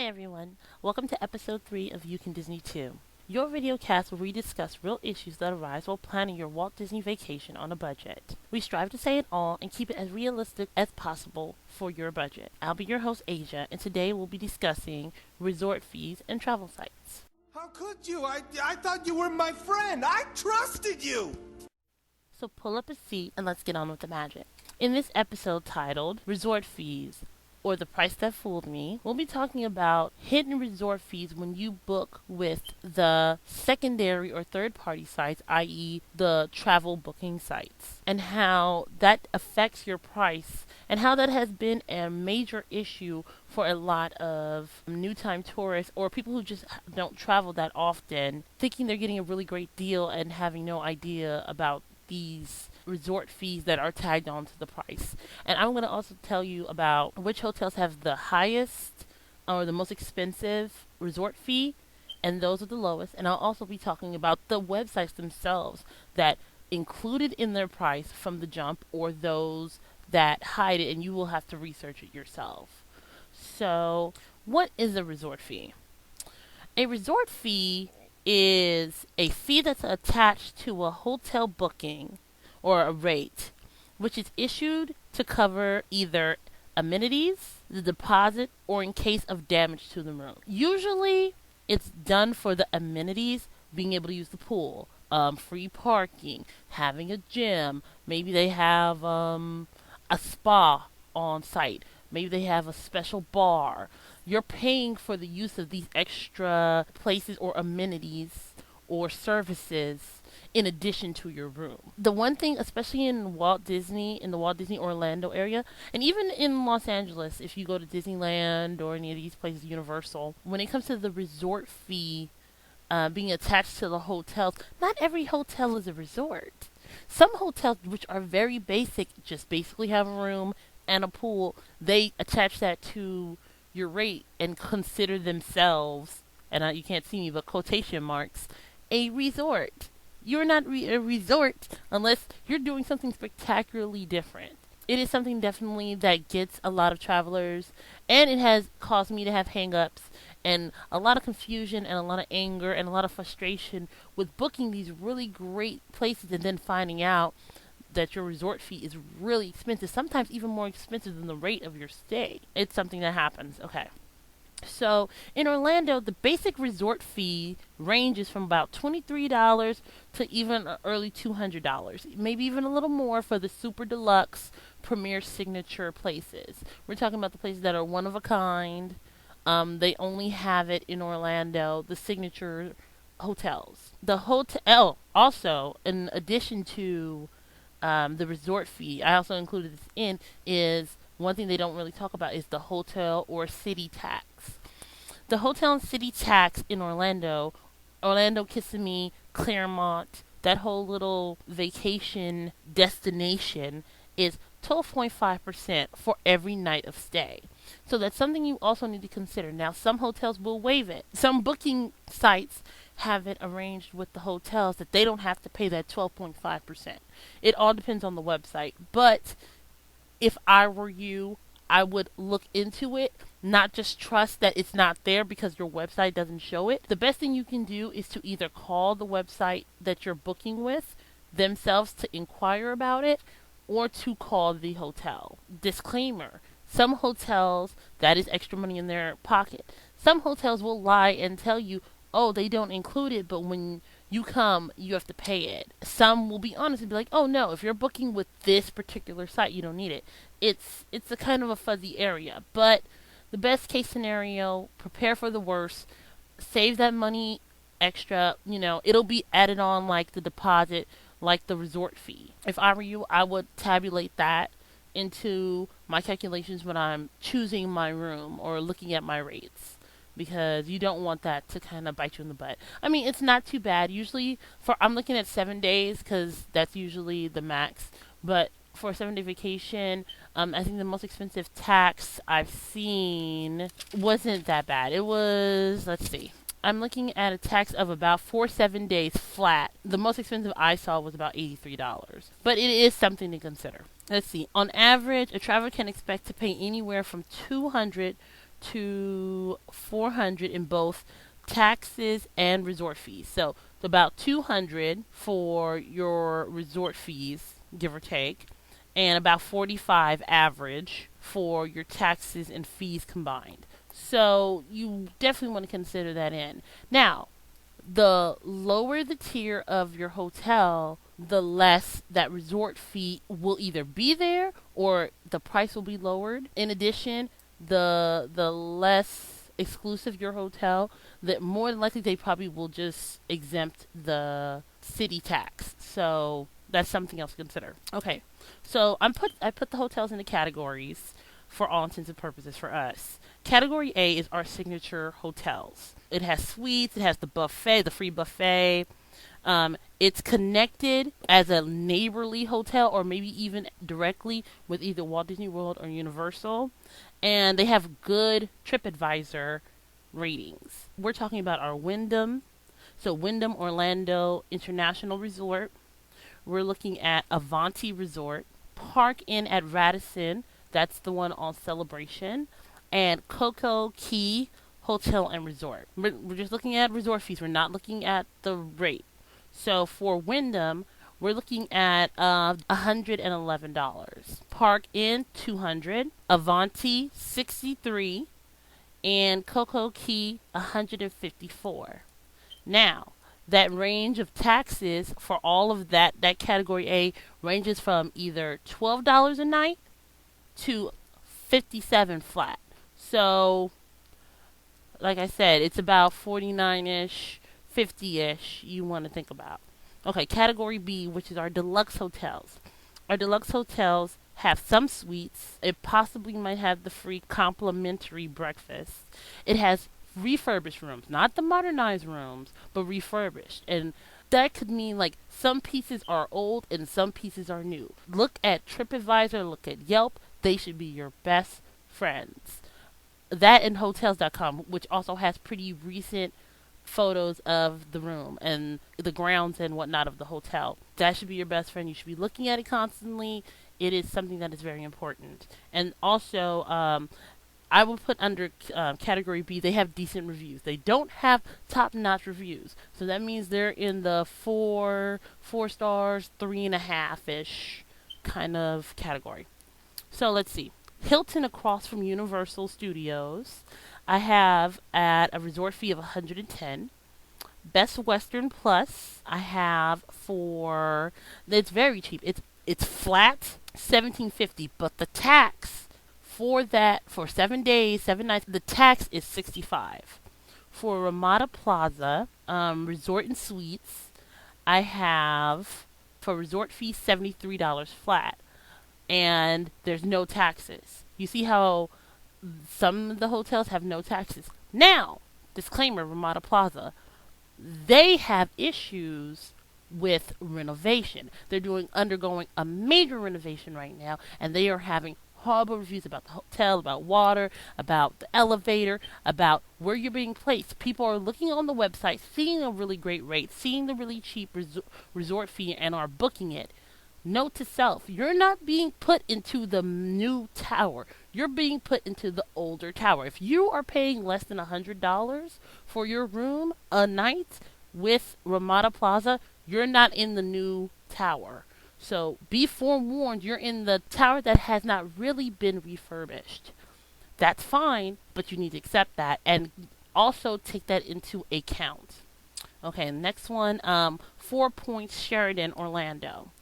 Hi everyone, welcome to episode 3 of You Can Disney 2. Your videocast where we discuss real issues that arise while planning your Walt Disney vacation on a budget. We strive to say it all and keep it as realistic as possible for your budget. I'll be your host Asia, and today we'll be discussing resort fees and travel sites. How could you? I thought you were my friend. I trusted you. So pull up a seat and let's get on with the magic. In this episode titled Resort Fees, or The Price That Fooled Me, we'll be talking about hidden resort fees when you book with the secondary or third-party sites, i.e. the travel booking sites, and how that affects your price and how that has been a major issue for a lot of new-time tourists or people who just don't travel that often, thinking they're getting a really great deal and having no idea about these resort fees that are tagged onto the price. And I'm going to also tell you about which hotels have the highest or the most expensive resort fee, and those are the lowest. And I'll also be talking about the websites themselves that included in their price from the jump, or those that hide it and you will have to research it yourself. So, what is a resort fee? A resort fee is a fee that's attached to a hotel booking or a rate, which is issued to cover either amenities, the deposit, or in case of damage to the room. Usually, it's done for the amenities, being able to use the pool, free parking, having a gym. Maybe they have a spa on site. Maybe they have a special bar. You're paying for the use of these extra places or amenities or services in addition to your room. The one thing, especially in the Walt Disney Orlando area, and even in Los Angeles, if you go to Disneyland or any of these places, Universal, when it comes to the resort fee being attached to the hotels, not every hotel is a resort. Some hotels, which are very basic, just basically have a room and a pool, they attach that to your rate and consider themselves, and you can't see me, but quotation marks, a resort. You're not a resort unless you're doing something spectacularly different. It is something definitely that gets a lot of travelers, and it has caused me to have hang-ups and a lot of confusion and a lot of anger and a lot of frustration with booking these really great places and then finding out that your resort fee is really expensive, sometimes even more expensive than the rate of your stay. It's something that happens. Okay. So in Orlando, the basic resort fee ranges from about $23 to even early $200, maybe even a little more for the super deluxe premier signature places. We're talking about the places that are one of a kind. They only have it in Orlando, the signature hotels. The hotel, also, in addition to the resort fee, I also included this in, is one thing they don't really talk about is the hotel or city tax. The hotel and city tax in Orlando, Kissimmee, Claremont, that whole little vacation destination is 12.5% for every night of stay. So that's something you also need to consider. Now, some hotels will waive it. Some booking sites have it arranged with the hotels that they don't have to pay that 12.5%. It all depends on the website. But if I were you, I would look into it, not just trust that it's not there because your website doesn't show it. The best thing you can do is to either call the website that you're booking with themselves to inquire about it, or to call the hotel. Disclaimer: some hotels, that is extra money in their pocket. Some hotels will lie and tell you, oh, they don't include it, but when you come, you have to pay it. Some will be honest and be like, oh no, if you're booking with this particular site, you don't need it. It's a kind of a fuzzy area, but the best case scenario, prepare for the worst, save that money extra, it'll be added on like the deposit, like the resort fee. If I were you, I would tabulate that into my calculations when I'm choosing my room or looking at my rates, because you don't want that to kind of bite you in the butt. I mean, it's not too bad. Usually, I'm looking at 7 days because that's usually the max. But for a 7-day vacation, I think the most expensive tax I've seen wasn't that bad. It was, let's see, I'm looking at a tax of about 7 days flat. The most expensive I saw was about $83. But it is something to consider. Let's see. On average, a traveler can expect to pay anywhere from $200 to 400 in both taxes and resort fees. So about 200 for your resort fees, give or take, and about 45 average for your taxes and fees combined. So you definitely want to consider that in. Now, the lower the tier of your hotel, the less that resort fee will either be there or the price will be lowered. In addition, the less exclusive your hotel, the more than likely they probably will just exempt the city tax. So that's something else to consider. Okay, so I put the hotels into categories for all intents and purposes for us. Category A is our signature hotels. It has suites, it has the buffet, the free buffet. It's connected as a neighborly hotel or maybe even directly with either Walt Disney World or Universal. And they have good TripAdvisor ratings. We're talking about our Wyndham. So Wyndham Orlando International Resort. We're looking at Avanti Resort, Park Inn at Radisson. That's the one on Celebration. And Coco Key Hotel and Resort. We're just looking at resort fees. We're not looking at the rate. So for Wyndham, we're looking at $111. Park Inn, $200. Avanti, $63. And Coco Key, $154. Now, that range of taxes for all of that category A ranges from either $12 a night to 57 flat. So, like I said, it's about 49-ish, 50-ish you want to think about. Okay, category B, which is our deluxe hotels. Our deluxe hotels have some suites. It possibly might have the free complimentary breakfast. It has refurbished rooms, not the modernized rooms, but refurbished. And that could mean like some pieces are old and some pieces are new. Look at TripAdvisor, look at Yelp. They should be your best friends. That and hotels.com, which also has pretty recent photos of the room and the grounds and whatnot of the hotel. That should be your best friend. You should be looking at it constantly. It is something that is very important. And also, I will put under category B, they have decent reviews. They don't have top-notch reviews. So that means they're in the four stars, 3.5-ish kind of category. So let's see. Hilton across from Universal Studios, I have at a resort fee of $110. Best Western Plus, I have for, it's very cheap. It's flat $17.50, but the tax for that for 7 days, 7 nights, the tax is $65. For Ramada Plaza, Resort and Suites, I have for resort fee $73 flat. And there's no taxes. You see how some of the hotels have no taxes. Now, disclaimer, Ramada Plaza, they have issues with renovation. They're undergoing a major renovation right now, and they are having horrible reviews about the hotel, about water, about the elevator, about where you're being placed. People are looking on the website, seeing a really great rate, seeing the really cheap resort fee, and are booking it. Note to self, you're not being put into the new tower. You're being put into the older tower. If you are paying less than $100 for your room a night with Ramada Plaza, you're not in the new tower. So be forewarned, you're in the tower that has not really been refurbished. That's fine, but you need to accept that and also take that into account. Okay, next one, 4 Points Sheridan, Orlando.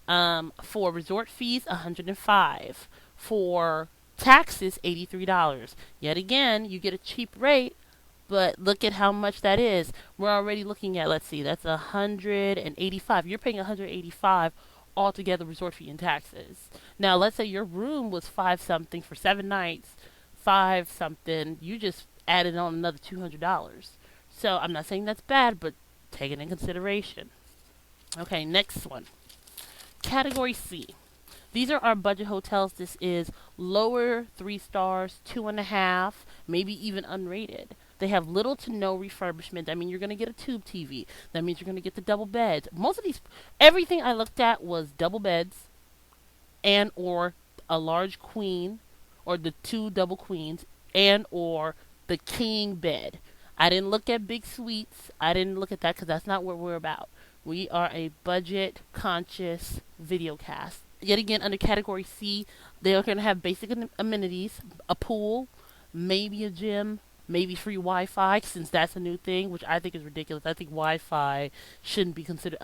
For resort fees, $105. For taxes, $83. Yet again, you get a cheap rate, but look at how much that is. We're already looking at, let's see, that's $185. You're paying $185 altogether resort fee and taxes. Now, let's say your room was 5 something for 7 nights, 5 something. You just added on another $200. So I'm not saying that's bad, but take it in consideration. Okay, next one. Category C. These are our budget hotels. This is lower 3 stars, 2.5, maybe even unrated. They have little to no refurbishment. That means you're going to get a tube TV. That means you're going to get the double beds. Most of these, everything I looked at was double beds and or a large queen or the 2 double queens and or the king bed. I didn't look at big suites. I didn't look at that because that's not what we're about. We are a budget conscious video cast. Yet again, under category C, they are going to have basic amenities, a pool, maybe a gym, maybe free Wi-Fi, since that's a new thing, which I think is ridiculous. I think Wi-Fi shouldn't be considered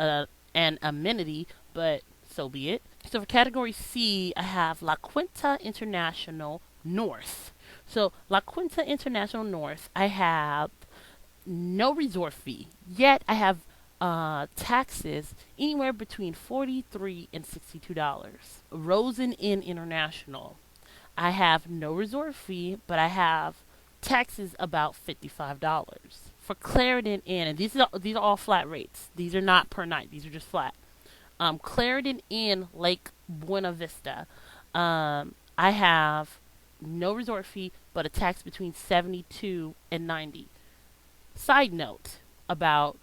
an amenity, but so be it. So for category C, I have La Quinta International North. So La Quinta International North, I have no resort fee. Yet I have taxes anywhere between $43 and $62. Rosen Inn International, I have no resort fee, but I have taxes about $55. For Clarendon Inn, and these are all flat rates. These are not per night. These are just flat. Clarendon Inn, Lake Buena Vista. I have no resort fee, but a tax between 72 and 90. Side note about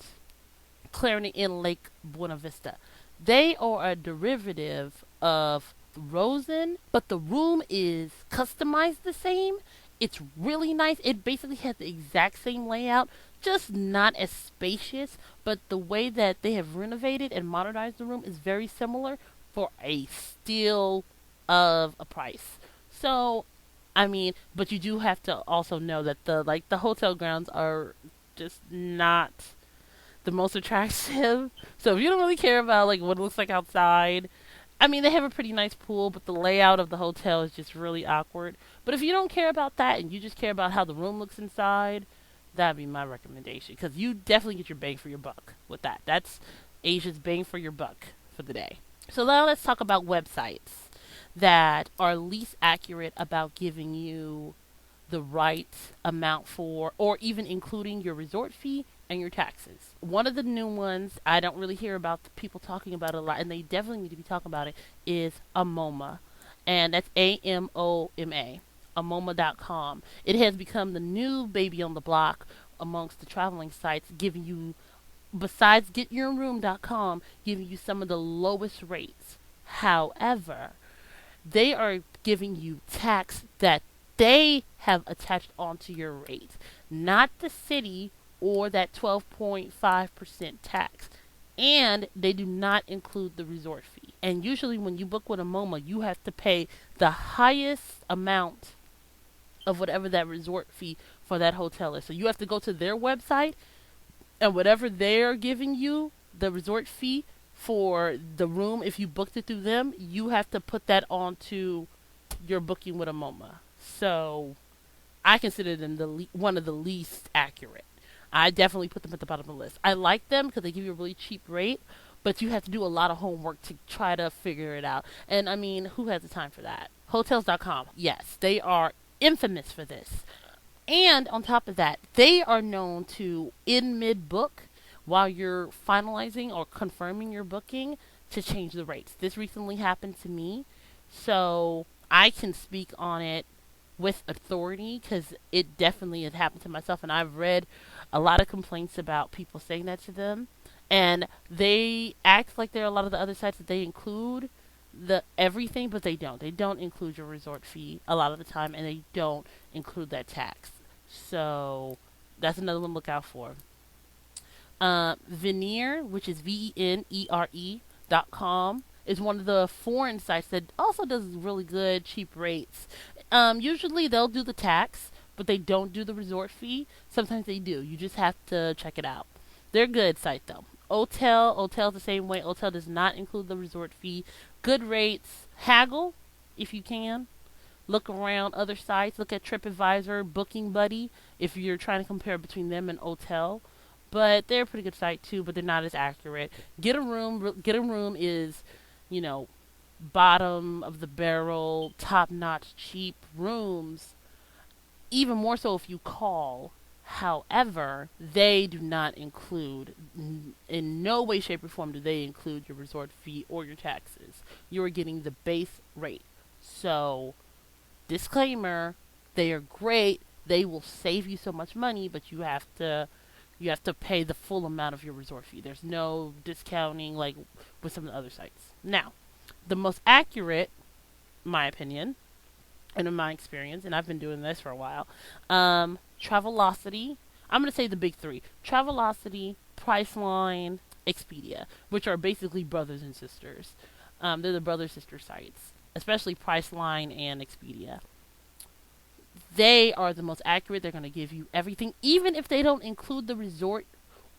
Clarendon Inn, Lake Buena Vista. They are a derivative of Rosen, but the room is customized the same. It's really nice. It basically has the exact same layout, just not as spacious, but the way that they have renovated and modernized the room is very similar for a steal of a price. So, I mean, but you do have to also know that the hotel grounds are just not the most attractive. So if you don't really care about like what it looks like outside, I mean, they have a pretty nice pool, but the layout of the hotel is just really awkward. But if you don't care about that and you just care about how the room looks inside, that'd be my recommendation, because you definitely get your bang for your buck with that. That's Asia's bang for your buck for the day. So now let's talk about websites that are least accurate about giving you the right amount for, or even including your resort fee and your taxes. One of the new ones, I don't really hear about the people talking about it a lot, and they definitely need to be talking about it, is Amoma. And that's AMOMA, Amoma.com. It has become the new baby on the block amongst the traveling sites, giving you, besides getyourroom.com, giving you some of the lowest rates. However, they are giving you tax that they have attached onto your rate, not the city or that 12.5% tax. And they do not include the resort fee. And usually when you book with Amoma, you have to pay the highest amount of whatever that resort fee for that hotel is. So you have to go to their website, and whatever they're giving you, the resort fee for the room, if you booked it through them, you have to put that onto your booking with Amoma. So I consider them one of the least accurate. I definitely put them at the bottom of the list. I like them because they give you a really cheap rate, but you have to do a lot of homework to try to figure it out. And I mean, who has the time for that? Hotels.com, yes, they are infamous for this. And on top of that, they are known to, in mid book, while you're finalizing or confirming your booking, to change the rates. This recently happened to me, so I can speak on it with authority because it definitely had happened to myself, and I've read a lot of complaints about people saying that to them, and they act like there are a lot of the other sites that they include the everything, but they don't. They don't include your resort fee a lot of the time, and they don't include that tax. So that's another one to look out for. Veneer, which is VENERE.com, is one of the foreign sites that also does really good cheap rates. Usually they'll do the tax, but they don't do the resort fee. Sometimes they do. You just have to check it out. They're a good site though. Otel's the same way. Otel does not include the resort fee. Good rates. Haggle, if you can. Look around other sites. Look at TripAdvisor, Booking Buddy, if you're trying to compare between them and Otel. But they're a pretty good site too, but they're not as accurate. Get a room is, bottom of the barrel, top notch, cheap rooms. Even more so if you call. However, they do not include, in no way, shape, or form do they include your resort fee or your taxes. You are getting the base rate. So, disclaimer, they are great. They will save you so much money, but you have to pay the full amount of your resort fee. There's no discounting like with some of the other sites. Now, the most accurate, my opinion, and in my experience, and I've been doing this for a while. Travelocity. I'm gonna say the big three: Travelocity, Priceline, Expedia, which are basically brothers and sisters. They're the brother sister sites, especially Priceline and Expedia. They are the most accurate. They're gonna give you everything, even if they don't include the resort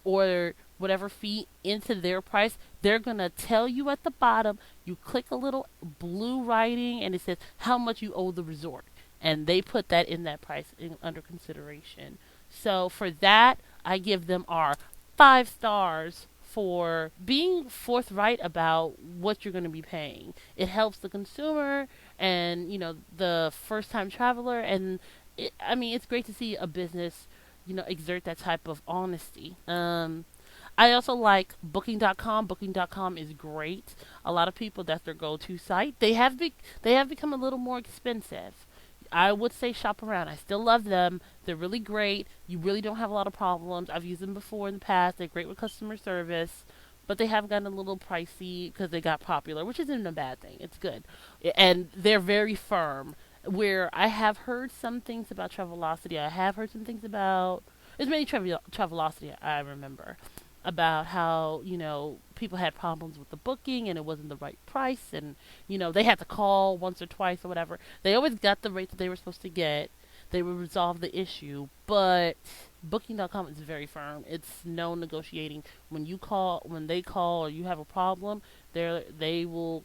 or whatever fee into their price. They're gonna tell you at the bottom. You click a little blue writing and it says how much you owe the resort, and they put that in that price under consideration. So for that, I give them our 5 stars for being forthright about what you're going to be paying. It helps the consumer and the first time traveler, and I mean it's great to see a business exert that type of honesty. I also like booking.com. Booking.com is great. A lot of people, that's their go-to site. They have become a little more expensive. I would say shop around. I still love them. They're really great. You really don't have a lot of problems. I've used them before in the past. They're great with customer service, but they have gotten a little pricey because they got popular, which isn't a bad thing. It's good, and they're very firm. Where I have heard some things about Travelocity, I have heard some things about it's mainly Travelocity. I remember about how people had problems with the booking and it wasn't the right price, and they had to call once or twice or whatever. They always got the rate that they were supposed to get. They would resolve the issue, but booking.com is very firm. It's no negotiating. When they call or you have a problem, they will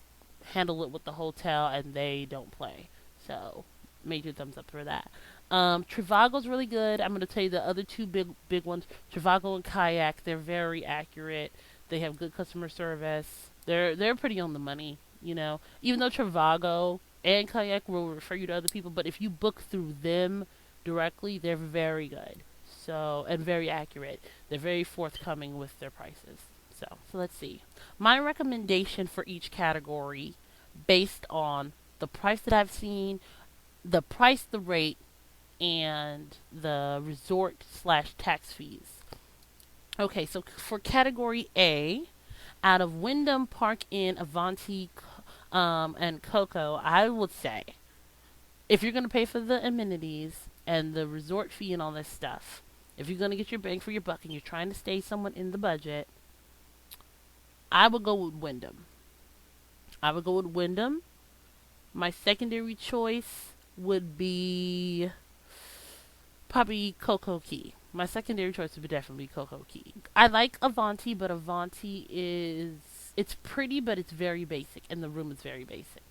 handle it with the hotel and they don't play. So major thumbs up for that. Trivago's really good. I'm going to tell you the other two big ones, Trivago and Kayak. They're very accurate. They have good customer service. They're pretty on the money, Even though Trivago and Kayak will refer you to other people, but if you book through them directly, they're very good. So, and very accurate. They're very forthcoming with their prices. So let's see. My recommendation for each category based on the price that I've seen, the price, the rate, and the resort slash tax fees. Okay, so for category A, out of Wyndham, Park Inn, Avanti, and Coco, I would say if you're going to pay for the amenities and the resort fee and all this stuff, if you're going to get your bang for your buck and you're trying to stay somewhat in the budget, I would go with Wyndham. My secondary choice would be probably Coco Key. My secondary choice would definitely be Coco Key. I like Avanti, but it's pretty, but it's very basic, and the room is very basic.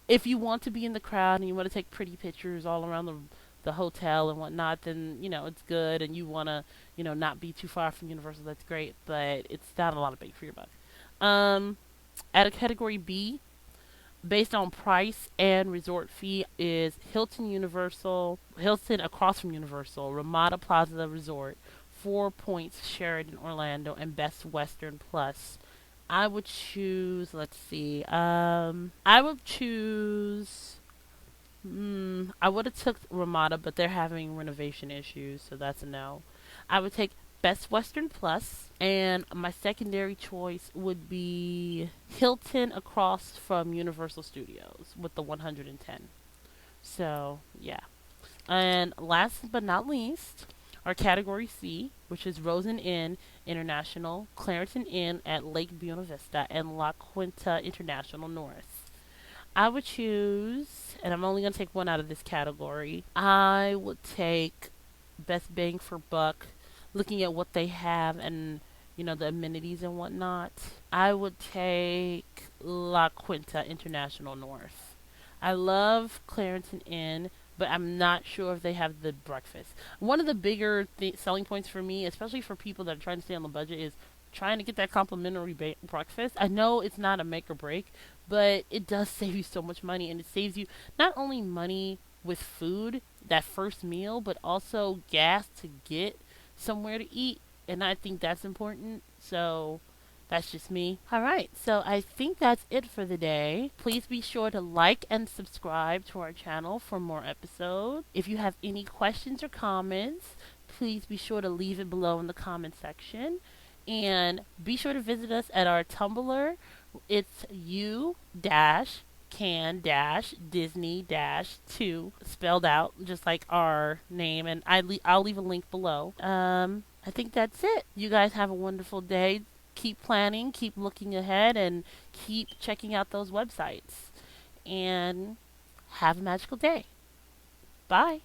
If you want to be in the crowd and you want to take pretty pictures all around the hotel and whatnot, then it's good, and you want to not be too far from Universal. That's great, but it's not a lot of bang for your buck. At a category B, based on price and resort fee, is Hilton across from Universal, Ramada Plaza Resort, 4 Points Sheraton Orlando, and Best Western Plus. I would choose, let's see, I would choose, I would have took Ramada, but they're having renovation issues, so that's a no. I would take Best Western Plus, and my secondary choice would be Hilton across from Universal Studios with the 110. So, yeah. And last but not least, our category C, which is Rosen Inn International, Clarendon Inn at Lake Buena Vista, and La Quinta International North. I would choose, and I'm only going to take one out of this category, I would take Best Bang for Buck, looking at what they have and the amenities and whatnot. I would take La Quinta International North. I love Clarendon Inn, but I'm not sure if they have the breakfast. One of the bigger selling points for me, especially for people that are trying to stay on the budget, is trying to get that complimentary breakfast. I know it's not a make or break, but it does save you so much money, and it saves you not only money with food, that first meal, but also gas to get somewhere to eat, and I think that's important. So that's just me. All right, so I think that's it for the day. Please be sure to like and subscribe to our channel for more episodes. If you have any questions or comments, please be sure to leave it below in the comment section, and be sure to visit us at our Tumblr. It's u can dash Disney dash 2 spelled out just like our name, and I'll leave a link below. I think that's it. You guys have a wonderful day. Keep planning, keep looking ahead, and keep checking out those websites. And have a magical day. Bye.